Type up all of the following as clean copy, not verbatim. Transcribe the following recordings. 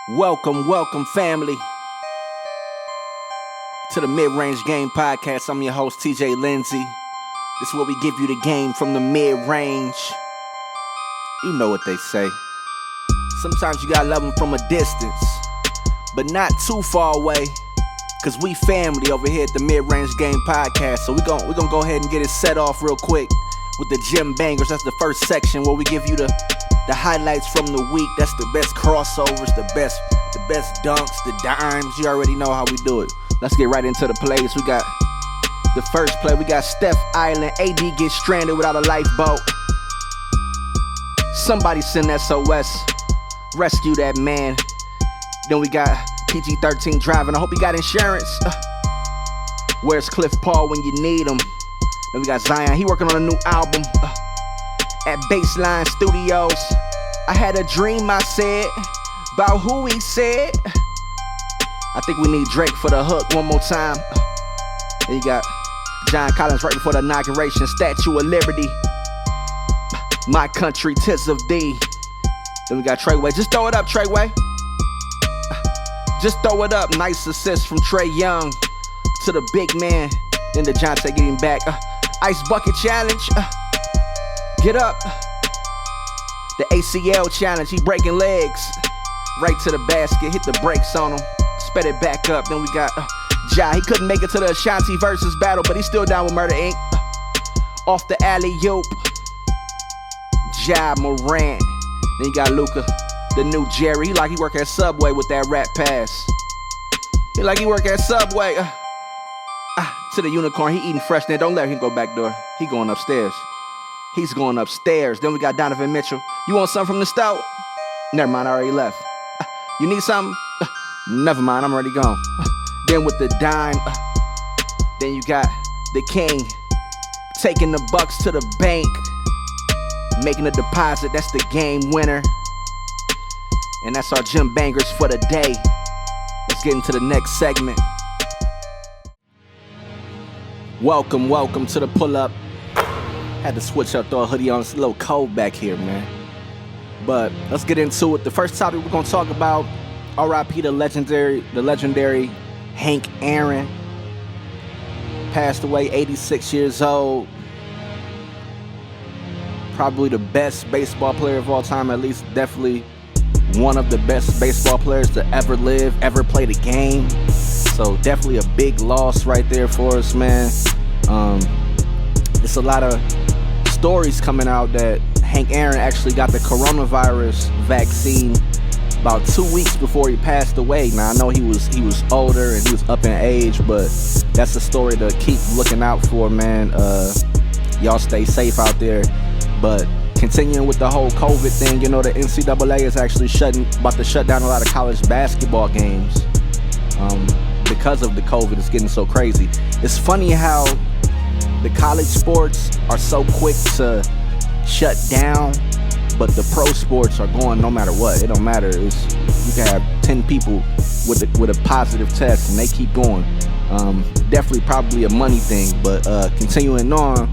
Welcome, family, to the Mid-Range Game Podcast. I'm your host, TJ Lindsay. This is where we give you the game from the mid-range. You know what they say. Sometimes you gotta love them from a distance, but not too far away, because we family over here at the Mid-Range Game Podcast. So we're gonna go ahead and get it set off real quick with the Gym Bangers. That's the first section where we give you the highlights from the week. That's the best crossovers, the best dunks, the dimes. You already know how we do it. Let's get right into the plays. We got the first play. We got Steph Island. AD gets stranded without a lifeboat. Somebody send SOS. Rescue that man. Then we got PG-13 driving. I hope he got insurance. Where's Cliff Paul when you need him? Then we got Zion. He working on a new album. At Baseline Studios, I had a dream, I said, about who he said. I think we need Drake for the hook one more time. Then you got John Collins right before the inauguration, Statue of Liberty. My country, 'tis of thee. Then we got Treyway. Just throw it up, Treyway. Just throw it up. Nice assist from Trae Young to the big man. Then DeJounte getting back. Ice bucket challenge. Get up. The ACL challenge, he breaking legs. Right to the basket, hit the brakes on him. Sped it back up. Then we got Ja. He couldn't make it to the Ashanti versus battle, but he's still down with Murder Inc. Off the alley-oop. Ja Morant. Then you got Luka, the new Jerry. He like he work at Subway with that rap pass. He like he work at Subway. To the unicorn, he eating fresh. Then don't let him go back door. He going upstairs. He's going upstairs. Then we got Donovan Mitchell. You want something from the stout? Never mind, I already left. You need something? Never mind, I'm already gone. Then with the dime, then you got the king taking the bucks to the bank, making a deposit. That's the game winner. And that's our Gym Bangers for the day. Let's get into the next segment. Welcome to the pull-up. Had to switch up, throw a hoodie on. It's a little cold back here, man. But let's get into it. The first topic we're gonna talk about, R.I.P. the legendary Hank Aaron. Passed away, 86 years old. Probably the best baseball player of all time, at least definitely one of the best baseball players to ever live, ever play the game. So definitely a big loss right there for us, man. It's a lot of stories coming out that Hank Aaron actually got the coronavirus vaccine about 2 weeks before he passed away. Now I know he was older and he was up in age, but that's a story to keep looking out for, man. Y'all stay safe out there. But continuing with the whole COVID thing, you know, the NCAA is actually about to shut down a lot of college basketball games because of the COVID. It's getting so crazy. It's funny how the college sports are so quick to shut down, but the pro sports are going no matter what. It don't matter. You can have 10 people with a positive test and they keep going. Definitely probably a money thing, but continuing on.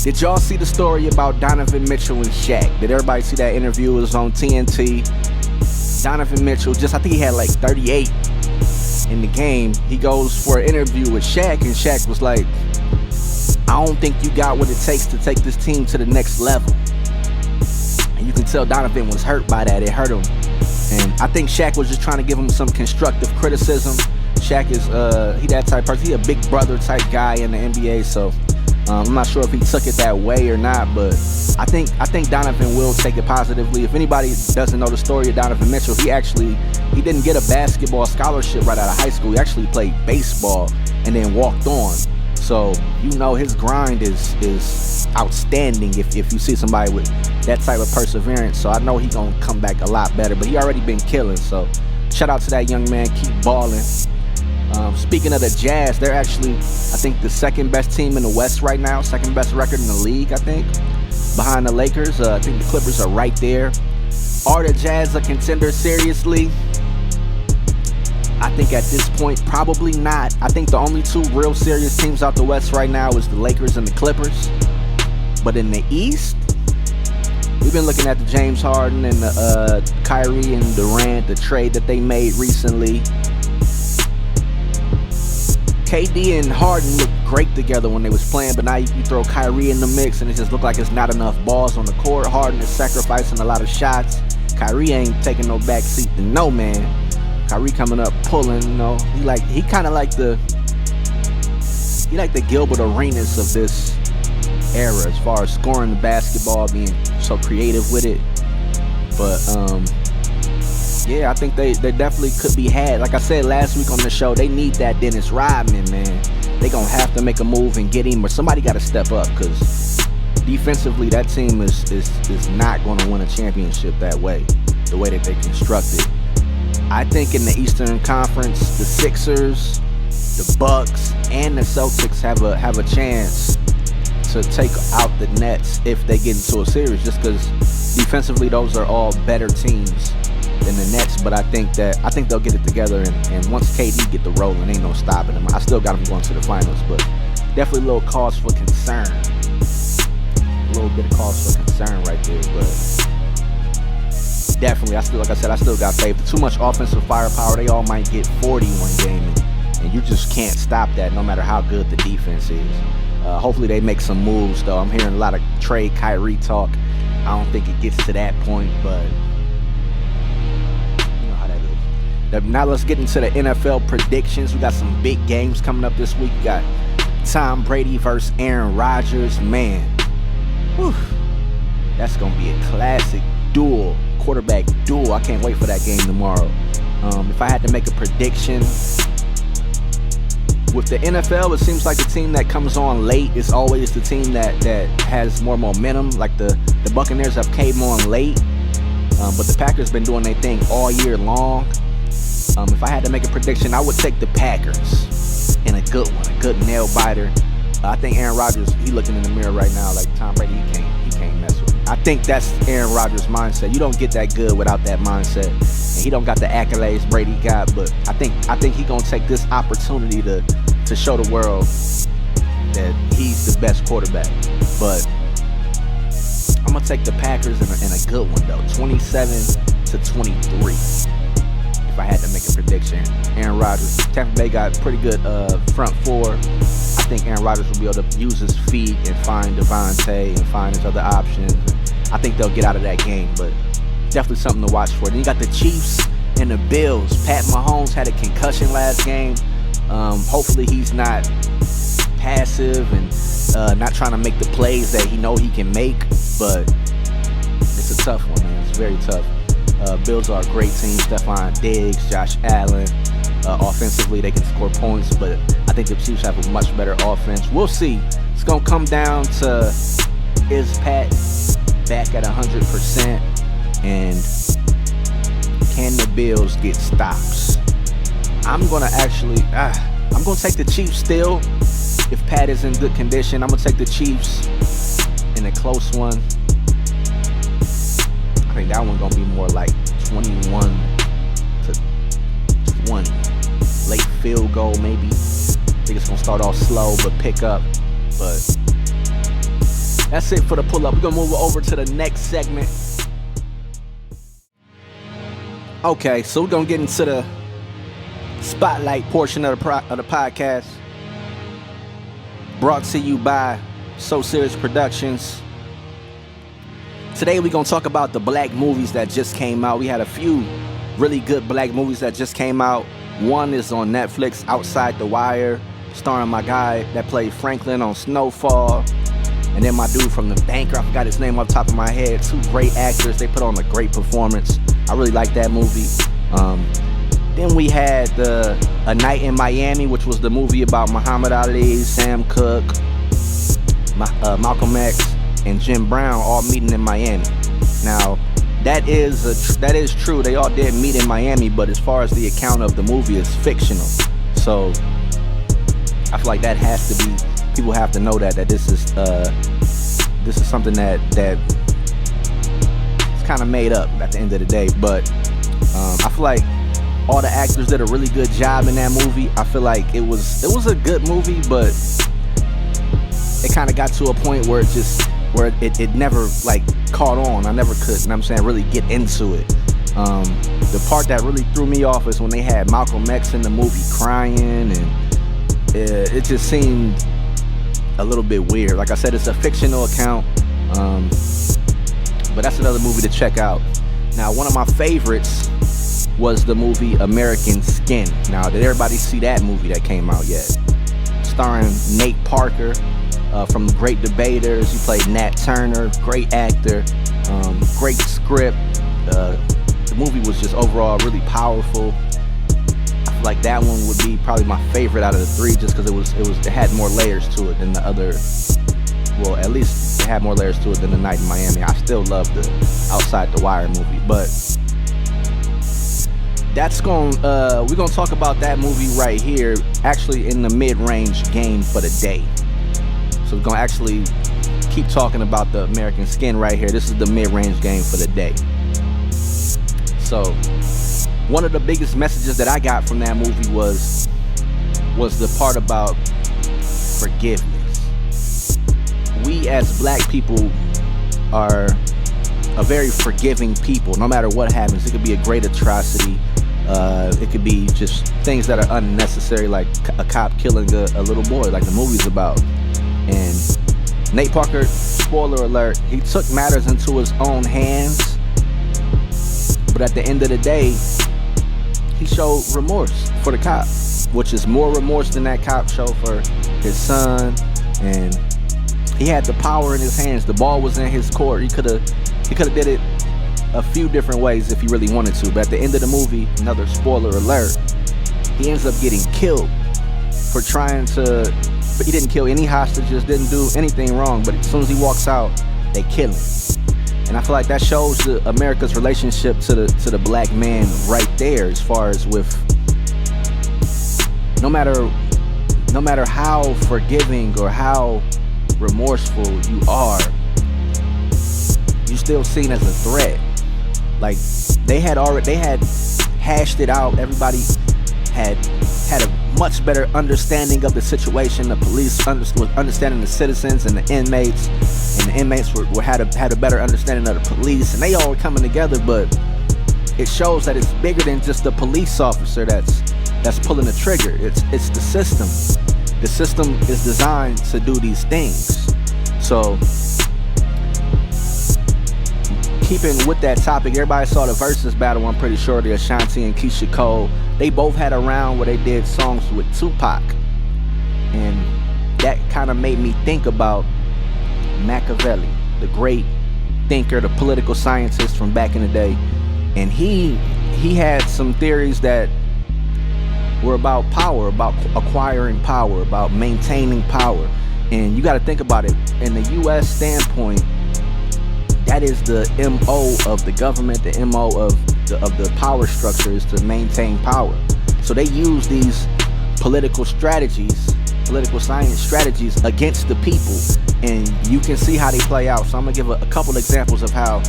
Did y'all see the story about Donovan Mitchell and Shaq? Did everybody see that interview? It was on TNT. Donovan Mitchell, I think he had like 38 in the game. He goes for an interview with Shaq, and Shaq was like, I don't think you got what it takes to take this team to the next level. And you can tell Donovan was hurt by that. It hurt him. And I think Shaq was just trying to give him some constructive criticism. Shaq is he that type of person. He a big brother type guy in the NBA, so I'm not sure if he took it that way or not, but I think Donovan will take it positively. If anybody doesn't know the story of Donovan Mitchell, he didn't get a basketball scholarship right out of high school. He actually played baseball and then walked on. So, you know, his grind is outstanding if you see somebody with that type of perseverance. So I know he's going to come back a lot better, but he already been killing. So shout out to that young man. Keep balling. Speaking of the Jazz, they're actually, I think, the second best team in the West right now. Second best record in the league, I think. Behind the Lakers. I think the Clippers are right there. Are the Jazz a contender seriously? I think at this point, probably not. I think the only two real serious teams out the West right now is the Lakers and the Clippers. But in the East, we've been looking at the James Harden and the Kyrie and Durant, the trade that they made recently. KD and Harden looked great together when they was playing, but now you throw Kyrie in the mix and it just look like it's not enough balls on the court. Harden is sacrificing a lot of shots. Kyrie ain't taking no backseat to no man. Kyrie coming up pulling, he kind of like the Gilbert Arenas of this era as far as scoring the basketball, being so creative with it. But yeah, I think they definitely could be had. Like I said last week on the show, they need that Dennis Rodman, man. They gonna have to make a move and get him, or somebody got to step up, because defensively that team is not going to win a championship that way, the way that they constructed. I think in the Eastern Conference, the Sixers, the Bucks, and the Celtics have a chance to take out the Nets if they get into a series, just because defensively those are all better teams than the Nets. But I think they'll get it together, and once KD get the rolling, ain't no stopping them. I still got them going to the finals, but definitely a little cause for concern. A little bit of cause for concern right there, but definitely, I still got faith. Too much offensive firepower. They all might get 40 one game, and you just can't stop that no matter how good the defense is. Hopefully they make some moves, though. I'm hearing a lot of trade Kyrie talk. I don't think it gets to that point, but you know how that is. Now let's get into the NFL predictions. We got some big games coming up this week. We got Tom Brady versus Aaron Rodgers. Man, whew, that's going to be a classic quarterback duel. I can't wait for that game tomorrow. If I had to make a prediction, with the NFL, it seems like the team that comes on late is always the team that has more momentum. Like the Buccaneers have came on late, but the Packers been doing their thing all year long. If I had to make a prediction, I would take the Packers in a good one, a good nail biter. I think Aaron Rodgers, he looking in the mirror right now like Tom Brady, he can't mess with me. I think that's Aaron Rodgers' mindset. You don't get that good without that mindset. And he don't got the accolades Brady got, but I think he gonna take this opportunity to show the world that he's the best quarterback. But I'm gonna take the Packers in a good one though, 27-23. If I had to make a prediction, Aaron Rodgers, Tampa Bay got pretty good front four. I think Aaron Rodgers will be able to use his feet and find Devontae and find his other options. I think they'll get out of that game, but definitely something to watch for. Then you got the Chiefs and the Bills. Pat Mahomes had a concussion last game. Hopefully he's not passive and not trying to make the plays that he know he can make, but it's a tough one, man. It's very tough. Bills are a great team. Stephon Diggs, Josh Allen. Offensively, they can score points, but I think the Chiefs have a much better offense. We'll see. It's going to come down to, is Pat back at 100%, and can the Bills get stops? I'm going to take the Chiefs still. If Pat is in good condition, I'm going to take the Chiefs in a close one. I think that one's going to be more like 21-20. Late field goal, maybe. I think it's going to start off slow, but pick up. But that's it for the pull-up. We're going to move over to the next segment. Okay, so we're going to get into the spotlight portion of the podcast. Brought to you by So Serious Productions. Today we're going to talk about the black movies that just came out. We had a few really good black movies that just came out. One is on Netflix, Outside the Wire, starring my guy that played Franklin on Snowfall. And then my dude from The Banker, I forgot his name off the top of my head. Two great actors. They put on a great performance. I really like that movie. Then we had A Night in Miami, which was the movie about Muhammad Ali, Sam Cooke, Malcolm X, and Jim Brown all meeting in Miami. Now, that is true. They all did meet in Miami, but as far as the account of the movie, it's fictional. So I feel like that has to be. People have to know that this is something that it's kind of made up at the end of the day. But I feel like all the actors did a really good job in that movie. I feel like it was a good movie, but it kind of got to a point where it where it never like caught on. I never could, you know what I'm saying, really get into it. The part that really threw me off is when they had Malcolm X in the movie crying, and it just seemed a little bit weird. Like I said, it's a fictional account, but that's another movie to check out. Now, one of my favorites was the movie American Skin. Now, did everybody see that movie that came out yet? Starring Nate Parker from Great Debaters. He played Nat Turner, great actor, great script. The movie was just overall really powerful. I feel like that one would be probably my favorite out of the three, just because it had more layers to it than the other. Well, at least it had more layers to it than The Night in Miami. I still love the Outside the Wire movie, but we're gonna talk about that movie right here, actually in the mid-range game for the day. So we're gonna actually keep talking about the American Skin right here. This is the mid-range game for the day. So one of the biggest messages that I got from that movie was the part about forgiveness. We as black people are a very forgiving people, no matter what happens. It could be a great atrocity. It could be just things that are unnecessary, like a cop killing a little boy, like the movie's about. And Nate Parker, spoiler alert, he took matters into his own hands. But at the end of the day, he showed remorse for the cop, which is more remorse than that cop showed for his son. And he had the power in his hands. The ball was in his court. He could have did it a few different ways if he really wanted to. But at the end of the movie, another spoiler alert, he ends up getting killed for trying to. But he didn't kill any hostages, didn't do anything wrong. But as soon as he walks out, they kill him. And I feel like that shows America's relationship to the black man right there, as far as with no matter how forgiving or how remorseful you are, you're still seen as a threat. Like they had hashed it out. Everybody had a much better understanding of the situation. The police was understanding the citizens and the inmates, and the inmates had a better understanding of the police, and they all were coming together. But it shows that it's bigger than just the police officer that's pulling the trigger. It's the system. The system is designed to do these things. So keeping with that topic, everybody saw the Versus battle, I'm pretty sure, the Ashanti and Keisha Cole. They both had a round where they did songs with Tupac. And that kind of made me think about Machiavelli, the great thinker, the political scientist from back in the day. And he had some theories that were about power, about acquiring power, about maintaining power. And you got to think about it, in the U.S. standpoint, that is the MO of the government, the MO of the power structure is to maintain power. So they use these political strategies, political science strategies against the people, and you can see how they play out. So I'm gonna give a couple examples of how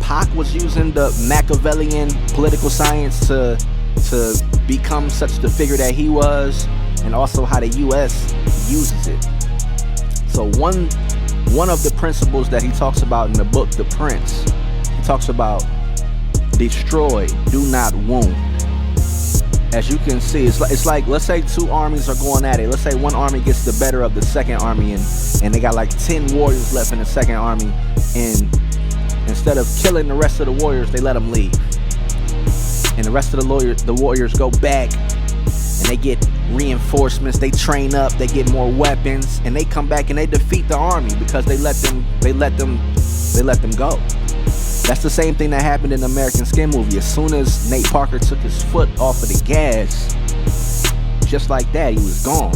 Pac was using the Machiavellian political science to become such the figure that he was, and also how the US uses it. So one of the principles that he talks about in the book The Prince, he talks about destroy, do not wound. As you can see, it's like let's say two armies are going at it. Let's say one army gets the better of the second army, and they got like 10 warriors left in the second army, and instead of killing the rest of the warriors, they let them leave. And the rest of the warriors go back, and they get reinforcements, they train up, they get more weapons, and they come back and they defeat the army because they let them go. That's the same thing that happened in the American Skin movie. As soon as Nate Parker took his foot off of the gas, just like that, he was gone.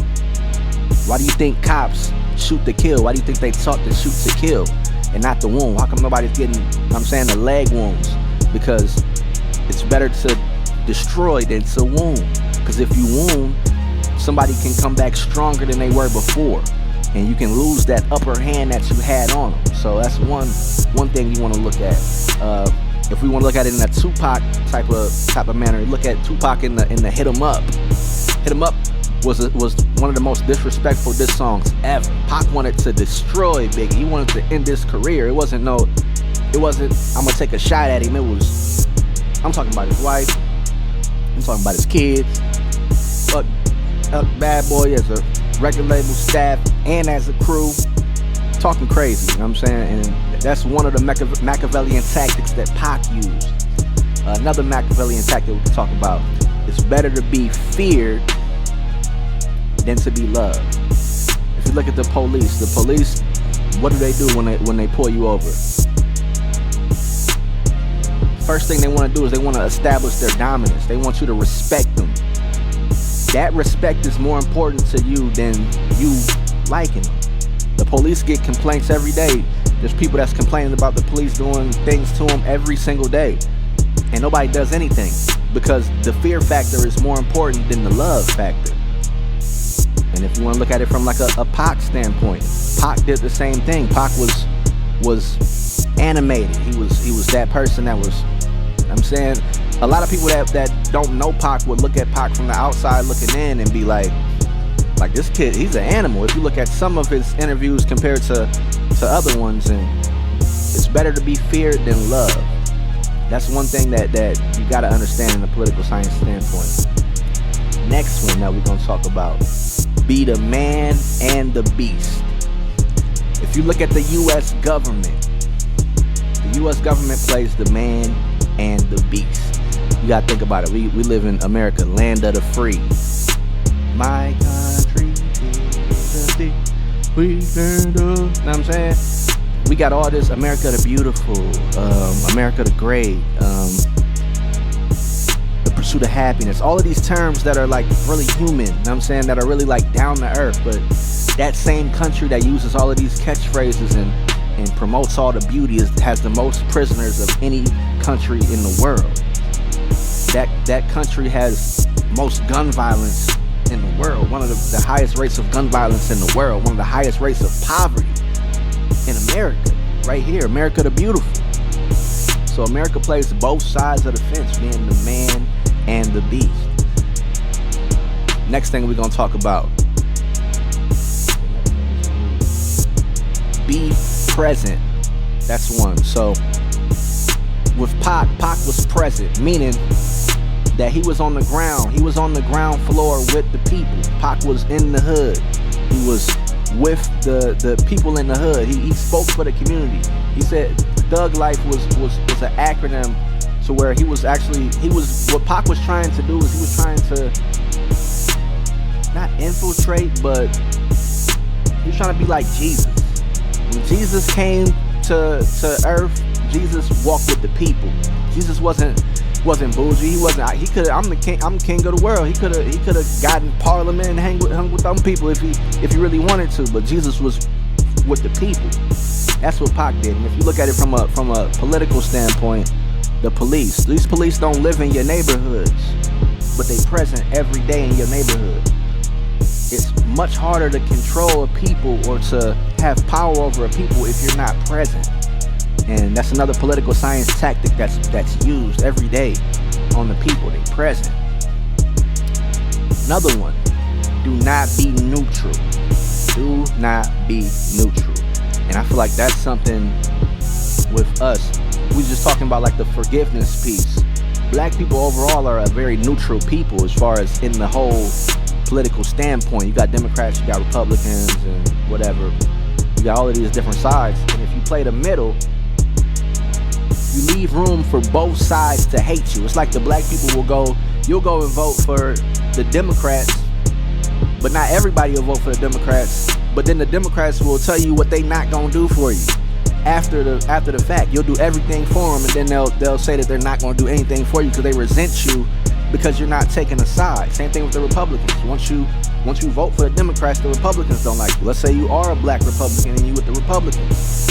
Why do you think cops shoot to kill? Why do you think they taught to shoot to kill and not the wound? How come nobody's getting, the leg wounds? Because it's better to destroy than to wound. Because if you wound, somebody can come back stronger than they were before, and you can lose that upper hand that you had on them. So that's one thing you want to look at. If we want to look at it in a Tupac type of manner, look at Tupac in the Hit 'Em Up was one of the most disrespectful diss songs ever. Pac wanted to destroy Biggie. He wanted to end his career. It wasn't I'm gonna take a shot at him. I'm talking about his wife. I'm talking about his kids. Bad Boy as a record label staff and as a crew. Talking crazy, you know what I'm saying? And that's one of the Machiavellian tactics that Pac used. Another Machiavellian tactic we can talk about. It's better to be feared than to be loved. If you look at the police, what do they do when they pull you over? First thing they want to do is they want to establish their dominance. They want you to respect them. That respect is more important to you than you liking them. The police get complaints every day. There's people that's complaining about the police doing things to them every single day. And nobody does anything because the fear factor is more important than the love factor. And if you want to look at it from like a Pac standpoint, Pac did the same thing. Pac was animated. He was that person that was, I'm saying, a lot of people that don't know Pac would look at Pac from the outside looking in and be like this kid, he's an animal. If you look at some of his interviews compared to other ones, and it's better to be feared than loved. That's one thing that you gotta understand in a political science standpoint. Next one that we're gonna talk about, be the man and the beast. If you look at the US government plays the man and the beast. You gotta think about it. We live in America, land of the free. My country is the we stand up. You know what I'm saying? We got all this America the beautiful, America the great, the pursuit of happiness. All of these terms that are like really human, you know what I'm saying? That are really like down to earth. But that same country that uses all of these catchphrases and promotes all the beauty has the most prisoners of any country in the world. That country has most gun violence in the world, one of the highest rates of gun violence in the world, one of the highest rates of poverty in America, right here, America the beautiful. So America plays both sides of the fence, being the man and the beast. Next thing we're gonna talk about, be present. That's one. So with Pac was present, meaning that he was on the ground. He was on the ground floor with the people. Pac was in the hood. He was with the people in the hood. He spoke for the community. He said Thug Life was an acronym to where what Pac was trying to do is he was trying to not infiltrate, but he was trying to be like Jesus. When Jesus came to earth, Jesus walked with the people. Jesus wasn't bougie. He wasn't. He could. I'm king of the world. He could have gotten Parliament and hung with them people if he really wanted to. But Jesus was with the people. That's what Pac did. And if you look at it from a political standpoint, these police don't live in your neighborhoods, but they present every day in your neighborhood. It's much harder to control a people or to have power over a people if you're not present. And that's another political science tactic that's used every day on the people. They present. Another one, do not be neutral. Do not be neutral. And I feel like that's something with us. We just talking about like the forgiveness piece. Black people overall are a very neutral people as far as in the whole political standpoint. You got Democrats, you got Republicans, and whatever. You got all of these different sides. And if you play the middle, you leave room for both sides to hate you. It's like the black people you'll go and vote for the Democrats, but not everybody will vote for the Democrats. But then the Democrats will tell you what they not gonna do for you after the fact. You'll do everything for them, and then they'll say that they're not gonna do anything for you because they resent you because you're not taking a side. Same thing with the Republicans. Once you vote for the Democrats, the Republicans don't like you. Let's say you are a black Republican and you with the Republicans.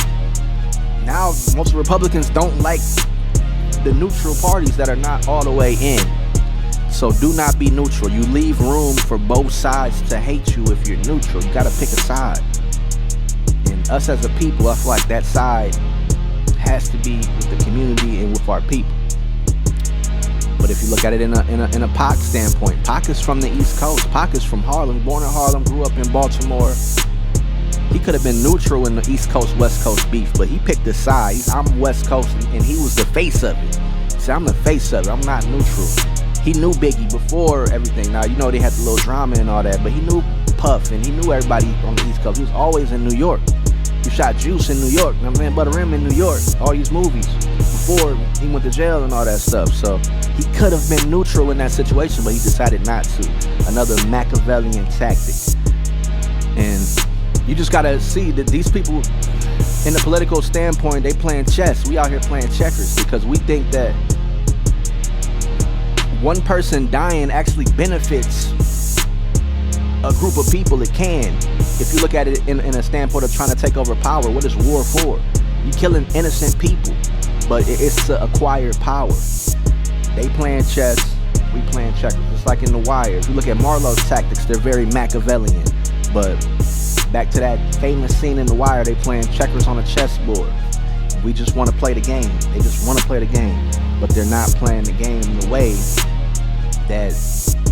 Now, most Republicans don't like the neutral parties that are not all the way in. So do not be neutral. You leave room for both sides to hate you if you're neutral. You gotta pick a side. And us as a people, I feel like that side has to be with the community and with our people. But If you look at it in a Pac standpoint, Pac is from the East Coast. Pac is from Harlem, born in Harlem, grew up in Baltimore. He could have been neutral in the East Coast, West Coast beef, but he picked a side. I'm West Coast, and he was the face of it. See, I'm the face of it. I'm not neutral. He knew Biggie before everything. Now, you know, they had the little drama and all that, but he knew Puff, and he knew everybody on the East Coast. He was always in New York. He shot Juice in New York. My man Butter M in New York. All these movies before he went to jail and all that stuff. So he could have been neutral in that situation, but he decided not to. Another Machiavellian tactic. And you just gotta see that these people, in the political standpoint, they playing chess. We out here playing checkers because we think that one person dying actually benefits a group of people. It can. If you look at it in a standpoint of trying to take over power, what is war for? You killing innocent people, but it's to acquire power. They playing chess, we playing checkers. Just like in The Wire. If you look at Marlowe's tactics, they're very Machiavellian. But back to that famous scene in The Wire, they playing checkers on a chessboard. We just want to play the game. They just want to play the game, but they're not playing the game the way that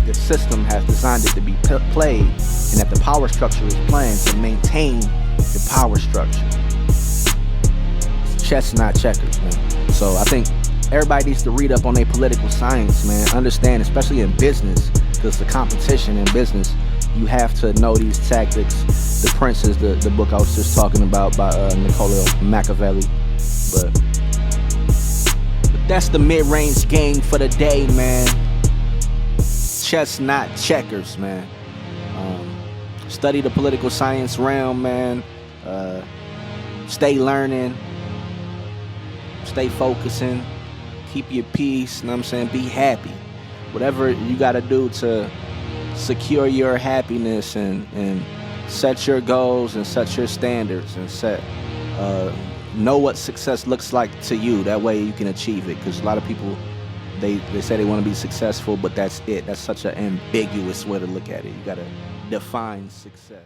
the system has designed it to be played, and that the power structure is playing to maintain the power structure. It's chess, not checkers, man. So I think everybody needs to read up on their political science, man. Understand, especially in business, because the competition in business, you have to know these tactics. The Prince is the book I was just talking about by Niccolo Machiavelli. But that's the mid-range game for the day, man. Chess, not checkers, man. Study the political science realm, man. Stay learning. Stay focusing. Keep your peace, you know what I'm saying? Be happy. Whatever you got to do to secure your happiness and set your goals and set your standards and know what success looks like to you. That way you can achieve it. Because a lot of people, they say they want to be successful, but that's it. That's such an ambiguous way to look at it. You got to define success.